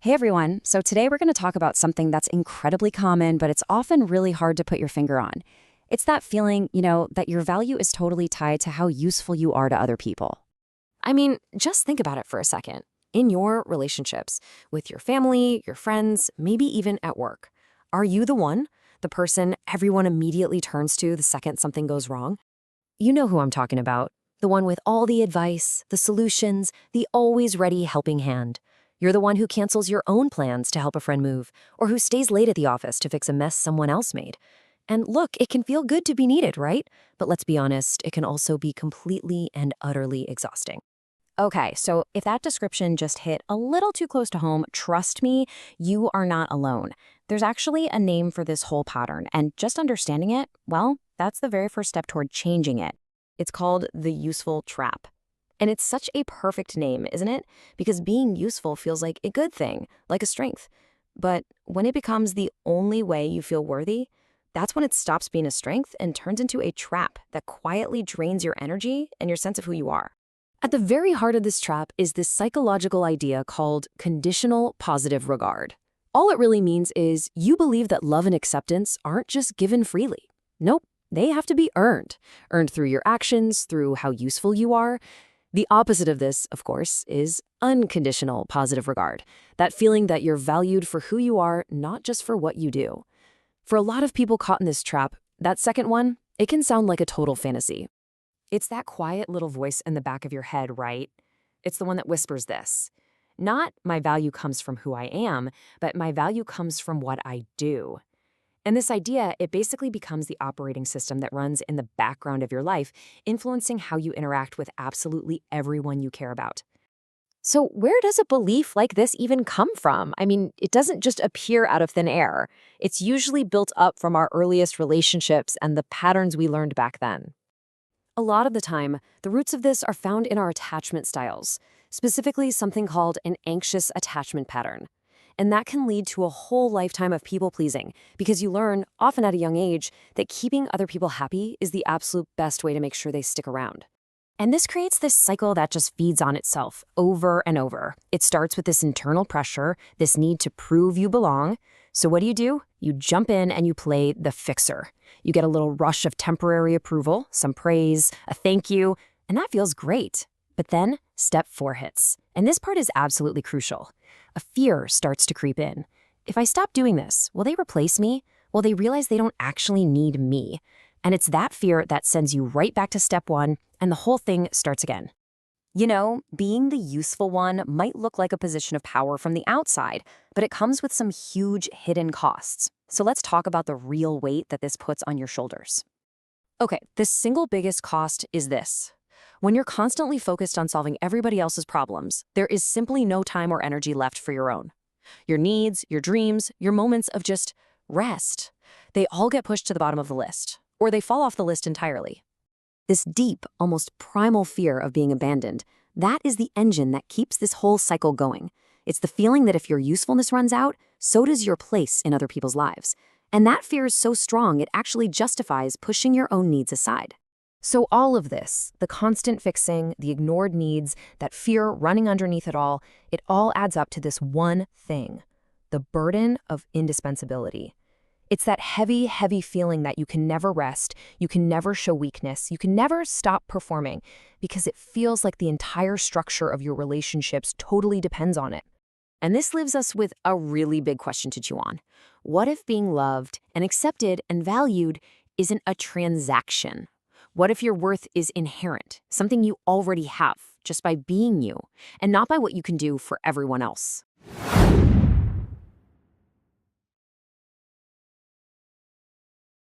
Hey everyone, so today we're going to talk about something that's incredibly common, but it's often really hard to put your finger on. It's that feeling, that your value is totally tied to how useful you are to other people. I mean, just think about it for a second. In your relationships, with your family, your friends, maybe even at work, are you the person everyone immediately turns to the second something goes wrong? You know who I'm talking about. The one with all the advice, the solutions, the always ready helping hand. You're the one who cancels your own plans to help a friend move, or who stays late at the office to fix a mess someone else made. And look, it can feel good to be needed, right? But let's be honest, it can also be completely and utterly exhausting. Okay, so if that description just hit a little too close to home, trust me, you are not alone. There's actually a name for this whole pattern, and just understanding it, well, that's the very first step toward changing it. It's called the useful trap. And it's such a perfect name, isn't it? Because being useful feels like a good thing, like a strength. But when it becomes the only way you feel worthy, that's when it stops being a strength and turns into a trap that quietly drains your energy and your sense of who you are. At the very heart of this trap is this psychological idea called conditional positive regard. All it really means is you believe that love and acceptance aren't just given freely. Nope, they have to be earned. Earned through your actions, through how useful you are. The opposite of this, of course, is unconditional positive regard. That feeling that you're valued for who you are, not just for what you do. For a lot of people caught in this trap, that second one, it can sound like a total fantasy. It's that quiet little voice in the back of your head, right? It's the one that whispers this. Not my value comes from who I am, but my value comes from what I do. And this idea, it basically becomes the operating system that runs in the background of your life, influencing how you interact with absolutely everyone you care about. So where does a belief like this even come from? I mean, it doesn't just appear out of thin air. It's usually built up from our earliest relationships and the patterns we learned back then. A lot of the time, the roots of this are found in our attachment styles, specifically something called an anxious attachment pattern. And that can lead to a whole lifetime of people-pleasing because you learn, often at a young age, that keeping other people happy is the absolute best way to make sure they stick around. And this creates this cycle that just feeds on itself over and over. It starts with this internal pressure, this need to prove you belong. So what do? You jump in and you play the fixer. You get a little rush of temporary approval, some praise, a thank you, and that feels great. But then step 4 hits. And this part is absolutely crucial. A fear starts to creep in. If I stop doing this, will they replace me? Will they realize they don't actually need me? And it's that fear that sends you right back to step 1, and the whole thing starts again. Being the useful one might look like a position of power from the outside, but it comes with some huge hidden costs. So let's talk about the real weight that this puts on your shoulders. Okay, the single biggest cost is this. When you're constantly focused on solving everybody else's problems, there is simply no time or energy left for your own. Your needs, your dreams, your moments of just rest, they all get pushed to the bottom of the list, or they fall off the list entirely. This deep, almost primal fear of being abandoned, that is the engine that keeps this whole cycle going. It's the feeling that if your usefulness runs out, so does your place in other people's lives. And that fear is so strong, it actually justifies pushing your own needs aside. So all of this, the constant fixing, the ignored needs, that fear running underneath it all adds up to this one thing, the burden of indispensability. It's that heavy, heavy feeling that you can never rest, you can never show weakness, you can never stop performing, because it feels like the entire structure of your relationships totally depends on it. And this leaves us with a really big question to chew on. What if being loved and accepted and valued isn't a transaction? What if your worth is inherent, something you already have, just by being you, and not by what you can do for everyone else?